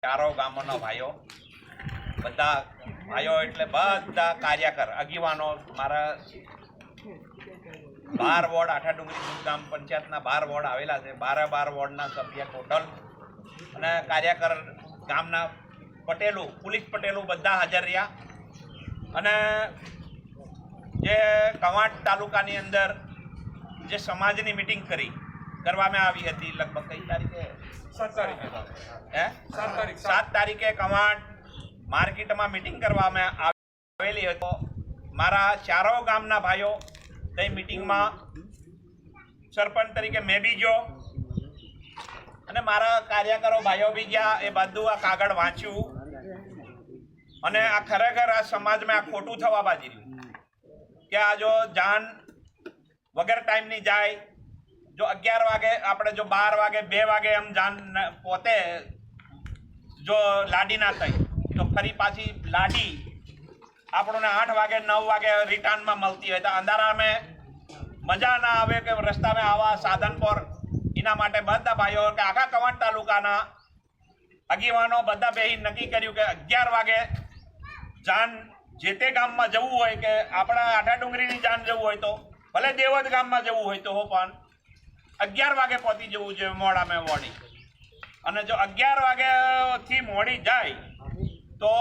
ચારો ગામોના ભાઈઓ, બધા ભાઈઓ એટલે બધા કાર્યકર આગેવાનો, મારા 12 વોર્ડ આઠા ડુંગરી જૂથ ગ્રામ પંચાયતના 12 વોર્ડ આવેલા છે. 12 વોર્ડના સભ્ય ટોટલ અને કાર્યકર ગામના પટેલો, પોલીસ પટેલો બધા હાજર રહ્યા. અને જે કવાંટ તાલુકાની અંદર જે સમાજની મિટિંગ કરવામાં આવી હતી, લગભગ કઈ તારીખે? 7 તારીખે કવાંટ માર્કેટમાં મિટિંગ કરવામાં આવેલી હતી. મારા ચારો ગામના ભાઈઓ તે મિટિંગમાં સરપંચ તરીકે મેં બી ગયો અને મારા કાર્યકરો ભાઈઓ બી ગયા. એ બધું આ કાગળ વાંચ્યું અને આ ખરેખર આ સમાજમાં આ ખોટું થવા બાજી રહ્યું કે આ જો જાન વગર ટાઈમની જાય, જો 11 વાગે આપણે જો 12 વાગે 2 વાગે એમ જાન પોતે જો લાડી ના થઈ તો ફરી પાછી લાડી આપણને 8 વાગે 9 વાગે રિટર્નમાં મળતી હોય તો અંધારામાં મજા ના આવે કે રસ્તામાં આવા સાધન પર. એના માટે બધા ભાઈઓ કે આખા કવાંટ તાલુકાના આગેવાનો બધા બેહી નક્કી કર્યું કે 11 વાગે જાન જે તે ગામમાં જવું હોય કે આપણા આઠા ડુંગરીની જાન જવું હોય તો ભલે દેવદ ગામમાં જવું હોય તો પણ 11 વાગે પહોંચી જવું જોઈએ મોડામાં મોડી. અને જો 11 વાગ્યાથી મોડી જાય તો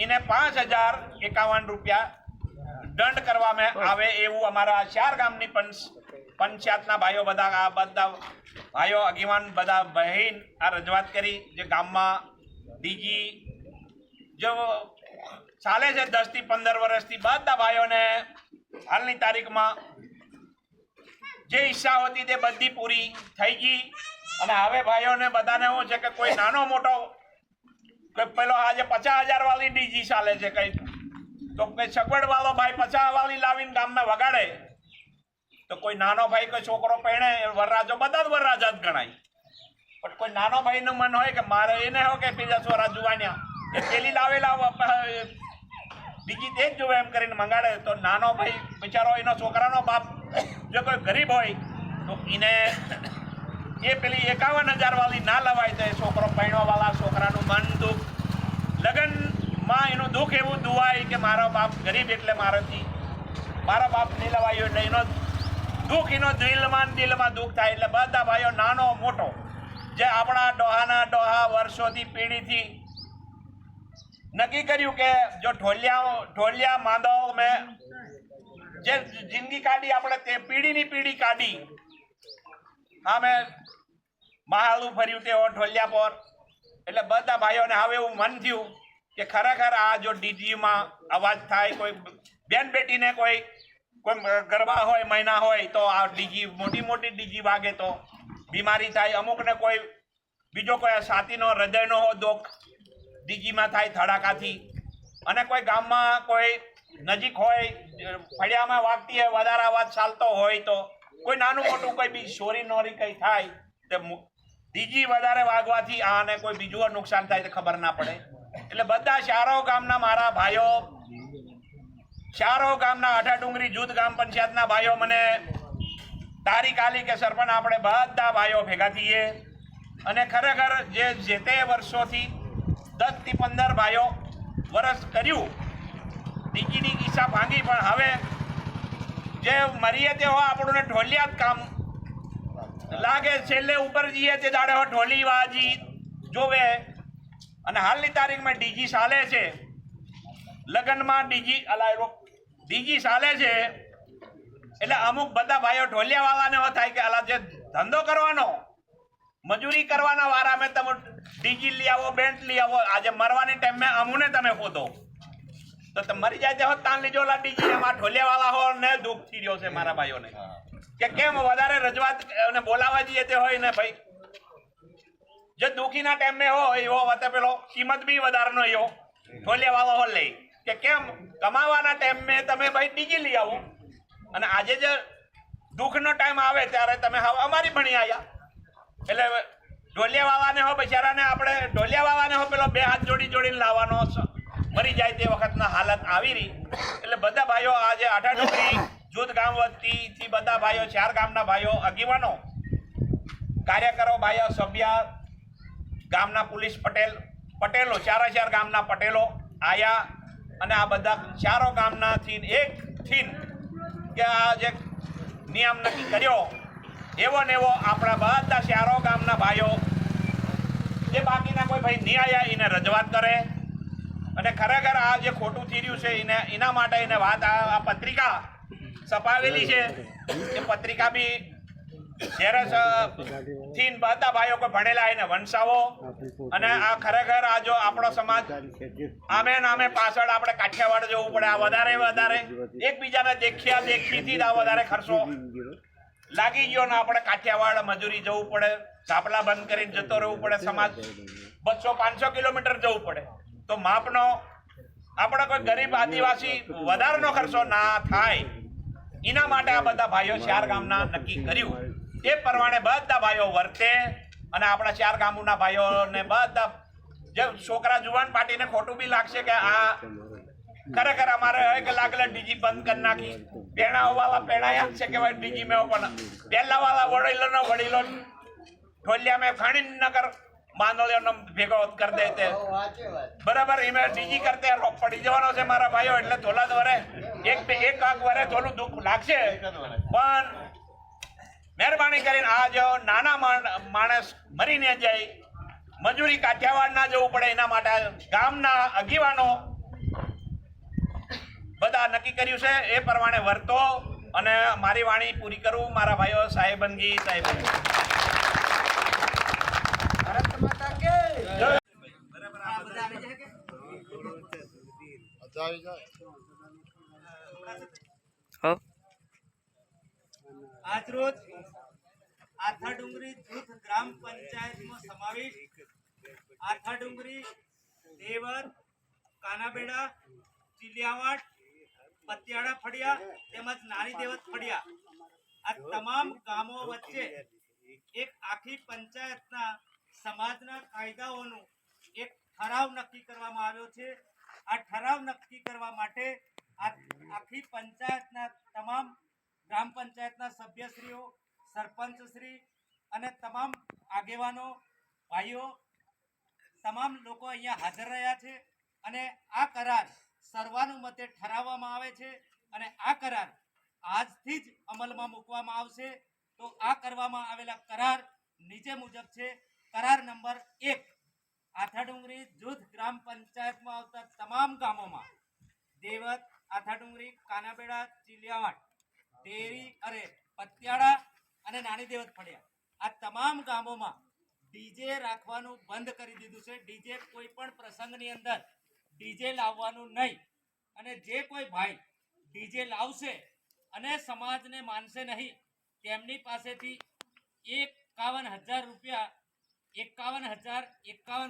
એને 5051 રૂપિયા દંડ કરવામાં આવે એવું અમારા 4 ગામની પંચાયતના ભાઈઓ બધા ભાઈઓ આગેવાન બધા બહેન આ રજૂઆત કરી. જે ગામમાં ડીજી જો ચાલે છે 10 થી 15 વર્ષથી બધા ભાઈઓને હાલની તારીખમાં જે ઈચ્છા હતી તે બધી પૂરી થઈ ગઈ. અને હવે ભાઈઓને બધાને એવું છે કે કોઈ નાનો મોટો પેલો આજે 50,000 વાળી ડીજી ચાલે છે કઈ તો કઈ સગવડ વાળો ભાઈ 50 વાળી લાવીને ગામમાં વગાડે તો કોઈ નાનો ભાઈ કોઈ છોકરો પહેણે વરરાજો બધા જ વરરાજા જ ગણાય. પણ કોઈ નાનો ભાઈનું મન હોય કે મારે એને હોય કે બીજા છોરા જુવાન્યા એ પેલી લાવેલા બીજી તે જ જોવે એમ કરીને મંગાડે તો નાનો ભાઈ બિચારો એનો છોકરાનો બાપ જો કોઈ ગરીબ હોય તો એને એ પેલી 51,000 વાળી ના લવાય તો એ છોકરો પહેણવા વાળા છોકરાનું મન દુઃખ, લગ્નમાં એનું દુઃખ એવું દુવાય કે મારો બાપ ગરીબ એટલે મારા બાપ નહીં લવાયો એટલે એનો દુઃખ એનો દિલમાં દુઃખ થાય. એટલે બધા ભાઈઓ નાનો મોટો જે આપણા ડોહા વર્ષોથી પેઢીથી નક્કી કર્યું કે જો ઢોલિયા માંદવ મેં જે જિંદગી કાઢી આપણે તે પીઢી કાઢી. હા મેં મહાલું ફર્યું તે ઢોલિયા પર. એટલે બધા ભાઈઓને હવે એવું મન થયું કે ખરેખર આ જો ડીજીમાં અવાજ થાય, કોઈ બેન બેટીને કોઈ ગરબા હોય મહિના હોય તો આ ડીજી મોટી ડીજી વાગે તો બીમારી થાય. અમુકને કોઈ બીજો કોઈ છાતીનો હૃદયનો દુઃખ ડીજીમાં થાય ધડાકાથી. અને કોઈ ગામમાં કોઈ નજીક હોય ફળિયામાં વાગતી હોય વધારે અવાજ ચાલતો હોય તો કોઈ નાનું મોટું કોઈ બી ચોરી નોરી કંઈ થાય તો ડીજી વધારે વાગવાથી આને કોઈ બીજું નુકસાન થાય તો ખબર ના પડે. એટલે બધા ચારો ગામના મારા ભાઈઓ, ચારો ગામના આઠા ડુંગરી જૂથ ગ્રામ પંચાયતના ભાઈઓ મને તારીખ આલી કે સરપંચ આપણે બધા ભાઈઓ ભેગા થઈએ અને ખરેખર જે તે વર્ષોથી 10 થી 15 ભાઈઓ વર્ષ કર્યું ડીજીની ઈચ્છા ભાંગી. પણ હવે જે મરીએ તે હોય આપણને ઢોલિયા જ કામ લાગે. છેલ્લે ઉપર જઈએ તે દાડે ઢોલી વાજી જોવે. અને હાલની તારીખમાં ડીજી ચાલે છે, લગ્નમાં ડીજી ચાલે છે. એટલે અમુક બધા ભાઈઓ ઢોલિયાવાળાને એવો થાય કે અલા જે ધંધો કરવાનો મજૂરી કરવાના વારામાં તમે ડીજી લઈ આવો, બેન્ટ લઈ આવો. આજે મરવાની ટાઈમે અમુને તમે ખોદો તો મરી જાય તે તાન લીજો ડીજી. એમાં ઢોલિયાવાળા હો ને દુઃખ થઈ રહ્યો છે મારા ભાઈઓને કે કેમ વધારે રજૂઆત અને બોલાવા જઈએ તે હોય ને ભાઈ જે દુઃખીના ટાઈમે હોય એવો વતે પેલો કિંમત બી વધારેનો એવો ઢોલિયાવાળો હો લે કે કેમ કમાવાના ટાઈમે તમે ભાઈ ડીજી લઈ આવો અને આજે જે દુઃખનો ટાઈમ આવે ત્યારે તમે હવે અમારી ભણી આવ્યા. એટલે ઢોલિયાવાળાને હો બિચારાને આપણે ઢોલિયાવાળાને હો પેલો 2 હાથ જોડીને લાવવાનો મરી જાય તે વખતના હાલત આવી રહી. એટલે બધા ભાઈઓ આજે આઠા ડુંગરી જૂથ ગામ વતીથી બધા ભાઈઓ 4 ગામના ભાઈઓ આગેવાનો કાર્યકરો ભાઈઓ સભ્ય ગામના પોલીસ પટેલ પટેલો, ચાર ગામના પટેલો આયા અને આ બધા ચારો ગામના થીન એક થીન કે આ જે નિયમ નક્કી કર્યો એવો ને એવો આપણા બધા ચારો ગામના ભાઈઓ જે બાકીના કોઈ ભાઈ નહીં આવ્યા એને રજૂઆત કરે અને ખરેખર આ જે ખોટું થઈ રહ્યું છે એના માટે એને વાત આ પત્રિકા છપાવેલી છે એ પત્રિકા બી જ્યારે થીન બધા ભાઈઓ કોઈ ભણેલા એને વંશાવો અને આ ખરેખર આ જો આપણો સમાજ આમે પાછળ આપણે કાઠિયાવાડ જવું પડે આ વધારે એકબીજાને દેખીથી આ વધારે ખર્ચો લાગી ગયો ને આપણે કાઠિયાવાડ મજૂરી જવું પડે, ઝાપલા બંધ કરીને જતો રહેવું પડે, સમાજ 200-500 કિલોમીટર જવું પડે તો માપનો આપણે કોઈ ગરીબ આદિવાસી વધારાનો ખર્ચો ના થાય એના માટે આ બધા ભાઈઓ ચાર ગામના નક્કી કર્યું એ પ્રમાણે બધા ભાઈઓ વર્તે અને આપણા ચાર ગામના ભાઈઓને બધા જે છોકરા જુવાન પાર્ટીને ખોટું બી લાગશે કે આ ખરેખર અમારે એક લાગલે ડીજી બંધ કરી નાખી પેણાવાળા પેણાયા છે કે ભાઈ ડીજી મેં પણ પહેલાવાળા વડીલો ઢોલિયા મેં ખાણીનગર માનવલીઓનો ભેગો કરી દેતે બરાબર એમાં ડીજી કરતે રોપ પડી જવાનો છે મારા ભાઈઓ એટલે થોડા વરે એક આગ વરે થોડું દુઃખ લાગશે પણ મહેરબાની કરીને આ જો નાના માણસ મરીને જાય મજૂરી કાઠિયાવાડ ના જવું પડે એના માટે ગામના આગેવાનો બધા નક્કી કર્યું છે એ પ્રમાણે વર્તો અને મારી વાણી પૂરી કરું મારા ભાઈઓ સાહેબનગી આજરોજ આથાડુંગરી જૂથ ગ્રામ પંચાયતમાં સમાવિષ્ટ આથાડુંગરી, દેવર, કાનાબેડા, ચીલિયાવાડ, પતિયાળા ફળિયા તેમજ નાની દેવત ફળિયા આ તમામ ગામો વચ્ચે એક આખી પંચાયતના સમાજના કાયદાઓનું એક ઠરાવ નક્કી કરવામાં આવ્યો છે. આ ઠરાવ નક્કી કરવા માટે આ આખી પંચાયતના તમામ ગ્રામ પંચાયતના સભ્યશ્રીઓ, સરપંચશ્રી અને તમામ આગેવાનો ભાઈઓ તમામ લોકો અહીંયા હાજર રહ્યા છે અને આ કરાર સર્વાનુમતે ઠરાવવામાં આવે છે અને આ કરાર આજથી જ અમલમાં મૂકવામાં આવશે. તો આ કરવામાં આવેલા કરાર નીચે મુજબ છે. કરાર નંબર 1, આથાડુંગરી જૂથ ગ્રામ પંચાયતમાં આવતા તમામ ગામોમાં દેવત, આથાડુંગરી, કાનાબેડા, ચીલિયાવાડ, પતિયાળા અને નાની દેવત ફળિયા આ તમામ ગામોમાં ડીજે રાખવાનું બંધ કરી દીધું છે. ડીજે કોઈ પણ પ્રસંગની અંદર ડીજે લાવવાનું નહીં અને જે કોઈ ભાઈ ડીજે લાવશે અને સમાજને માનશે નહીં તેમની પાસેથી 51,051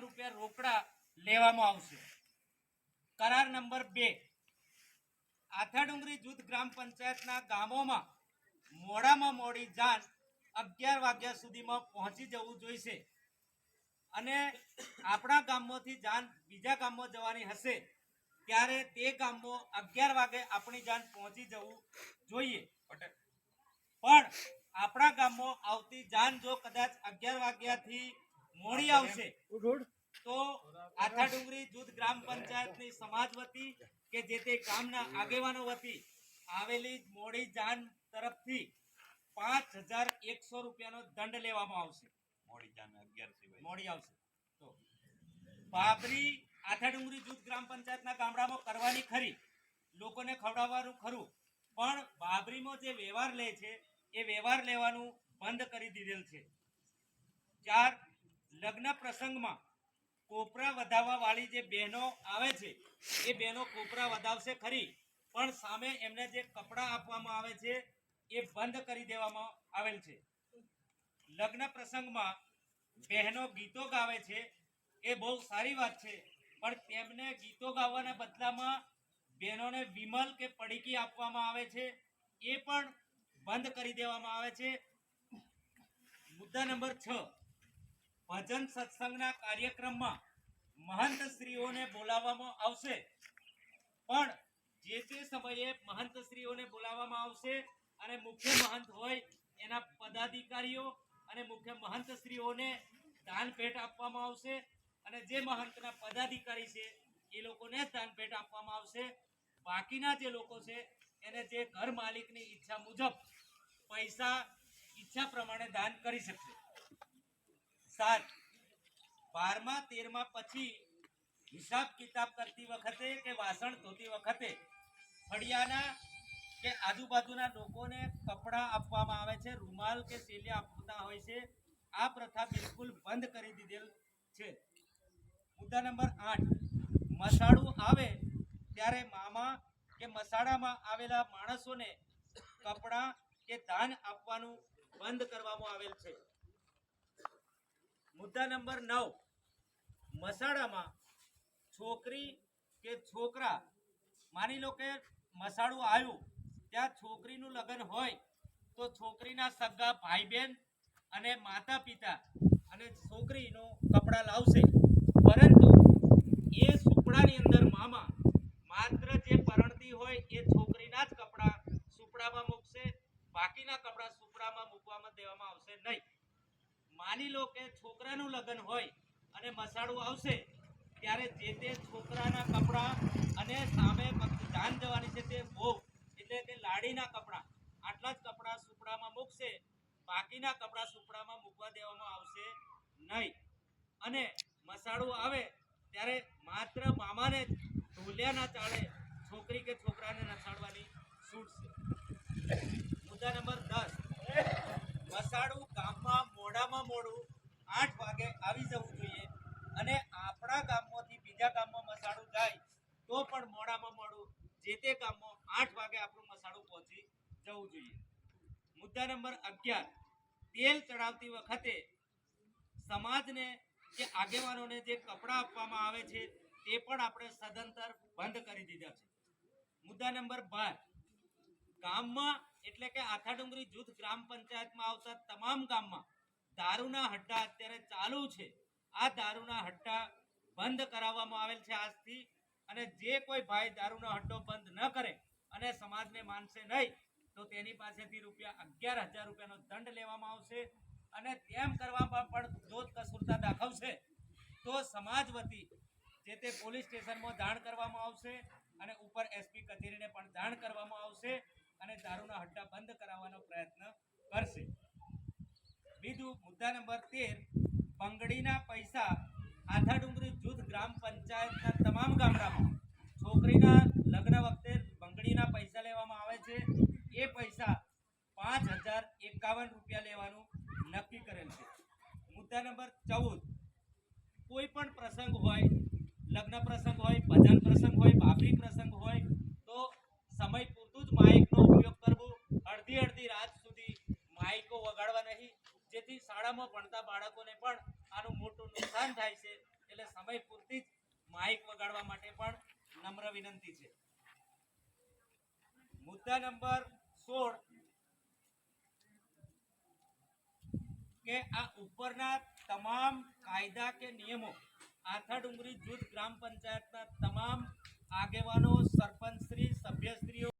રૂપિયા રોકડા લેવામાં આવશે. કરાર નંબર 2, આથાડુંગરી જૂથ ગ્રામ પંચાયતના ગામોમાં મોડામાં મોડી જાન 11 વાગ્યા સુધીમાં પહોંચી જવું જોઈશે અને આપણા ગામમાંથી જાન બીજા ગામમાં જવાની હશે ત્યારે તે ગામમાં 11 વાગે આપણી જાન પહોંચી જવું જોઈએ. પણ આપણા ગામમાં આવતી જાન જો કદાચ 11 વાગ્યાથી મોડી આવશે તો આથાડુંગરી જૂથ ગ્રામ પંચાયતની સમાજ વતી કે જે તે ગામના આગેવાનો વતી આવેલી મોડી જાન તરફથી 5,100 રૂપિયાનો દંડ લેવામાં આવશે. મોડી આવશે તો બાબરી આથાડુંગરી જૂથ ગ્રામ પંચાયતના ગામડામાં કરવાની ખરી, લોકોને ખવડાવવાનું ખરું, પણ બાબરીમાં જે વ્યવહાર લે છે એ વ્યવહાર લેવાનું બંધ કરી દીધેલ છે. 4, લગ્ન પ્રસંગમાં કોપરા વધાવવા વાળી જે બહેનો આવે છે એ બહેનો કોપરા વધાવશે ખરી, પણ સામે એમને જે કપડાં આપવામાં આવે છે એ બંધ કરી દેવામાં આવેલ છે. લગ્ન પ્રસંગમાં બહેનો ગીતો ગાવે છે એ બહુ સારી વાત છે, પણ તેમને ગીતો ગાવાના બદલામાં બહેનોને વિમલ કે પડીકી આપવામાં આવે છે એ પણ બંધ કરી દેવામાં આવે છે. મુદ્દા નંબર 6, ભજન સત્સંગના કાર્યક્રમમાં મહંત શ્રીઓને બોલાવવામાં આવશે, પણ જે તે સમયે મહંત શ્રીઓને બોલાવવામાં આવશે અને મુખ્ય મહંત હોય એના પદાધિકારીઓ અને મુખ્ય મહંત શ્રીઓને દાન ભેટ આપવામાં આવશે અને જે મહંતના પદાધિકારી છે એ લોકોને જ દાન ભેટ આપવામાં આવશે. બાકીના જે લોકો છે એને જે ઘર માલિકની ઈચ્છા મુજબ પૈસા ઈચ્છા પ્રમાણે દાન કરી શકશે. 7 12મા 13મા પછી હિસાબ કિતાબ કરતી વખતે કે વાસણ ધોતી વખતે ફળિયાના કે આજુબાજુના લોકોને કપડાં આપવામાં આવે છે, રૂમાલ કે સેલિયા આપતા હોય છે. આ પ્રથા બિલકુલ બંધ કરી દીધેલ છે. મુદ્દા નંબર 8 મસાળું આવે ત્યારે મામા કે મસાડામાં આવેલા માણસોને કપડાં કે દાન આપવાનું બંધ કરવામાં આવેલ છે. મુદ્દા નંબર 9 મસાડામાં છોકરી કે છોકરા, માની લો કે મસાડું આવ્યું ત્યાં છોકરીનું લગ્ન હોય તો છોકરીના સગા ભાઈ બહેન અને માતા પિતા અને છોકરીનું કપડાં લાવશે, પરંતુ એ સુપડાની અંદર મામા માત્ર જે પરણતી હોય એ છોકરીના જ કપડાં સુપડામાં મૂકશે, બાકીના કપડાં સુપડામાં મૂકવામાં દેવામાં આવશે નહીં. માની લો કે છોકરાનું લગ્ન હોય અને મસાડું આવશે ત્યારે જે તે છોકરાના કપડાં અને સામે જાન જવાની છે તે ભોગ એટલે કે લાડીના કપડાં, આટલા જ કપડાં સુપડામાં મૂકશે, બાકીના કપડાં સુપડામાં મૂકવા દેવામાં આવશે નહીં. અને મસાડું આવે ત્યારે માત્ર મામાને ઢોલિયાના ચાળે છોકરી કે છોકરાને નસાડવાની છૂટ છે. મુદ્દા નંબર 10 મસાડું ગામમાં મોડામાં મોડું 8 વાગે આવી જવું જોઈએ અને આપણા ગામમાંથી બીજા ગામમાં મસાડું જાય તો પણ મોડામાં મોડું જે તે ગામમાં 8 વાગે આપણું મસાડું પહોંચી જવું જોઈએ. મુદ્દા નંબર 11 તેલ ચડાવતી વખતે સમાજને કે આગેવાનોને જે કપડાં આપવામાં આવે છે તે પણ આપણે સદંતર બંધ કરી દીધા છે. મુદ્દા નંબર 12 ગામમાં એટલે કે આથાડુંગરી જૂથ ગ્રામ પંચાયતમાં આવતા તમામ ગામમાં દારૂના હડ્ડા અત્યારે ચાલુ છે. આ દારૂના હડ્ડા બંધ કરાવવામાં આવેલ છે આજથી, અને જે કોઈ ભાઈ દારૂનો હડ્ડો બંધ ન કરે અને સમાજને માનશે નહીં તો તેની પાસેથી ₹11,000નો દંડ લેવામાં આવશે. અને તેમ કરવામાં પણ જો કસૂરતા દાખવશે તો સમાજ વતી જે તે પોલીસ સ્ટેશનમાં જાણ કરવામાં આવશે અને ઉપર એસપી કચેરીને પણ જાણ કરવામાં આવશે અને દારૂના હડ્ડા બંધ કરાવવાનો પ્રયત્ન કરશે. બીજું મુદ્દા નંબર 13 બંગડીના પૈસા આથાડુંગરી જૂથ ગ્રામ પંચાયતના તમામ ગામડામાં છોકરીના લગ્ન વખતે બંગડીના પૈસા લેવામાં આવે છે. એ પૈસા ₹5,051 લેવાનું નક્કી કરેલ છે. મુદ્દા નંબર 14 કોઈ પણ પ્રસંગ હોય, લગ્ન પ્રસંગ હોય, ભજન પ્રસંગ હોય, ભાભરી પ્રસંગ હોય તો સમય પૂરતું જ માઇકનો ઉપયોગ કરવો. અડધી રાત સુધી માઇકો વગાડવા નહીં, જેથી શાળામાં ભણતા બાળકોને પણ આનું મોટું નુકસાન થાય છે. એટલે સમય પૂરતી જ માઇક વગાડવા માટે પણ નમ્ર વિનંતી છે. મુદ્દા નંબર 16 કે આ ઉપરના તમામ કાયદા કે નિયમો આથાડુંગરી જૂથ ગ્રામ પંચાયતના તમામ આગેવાનો, સરપંચશ્રી, સભ્યશ્રીઓ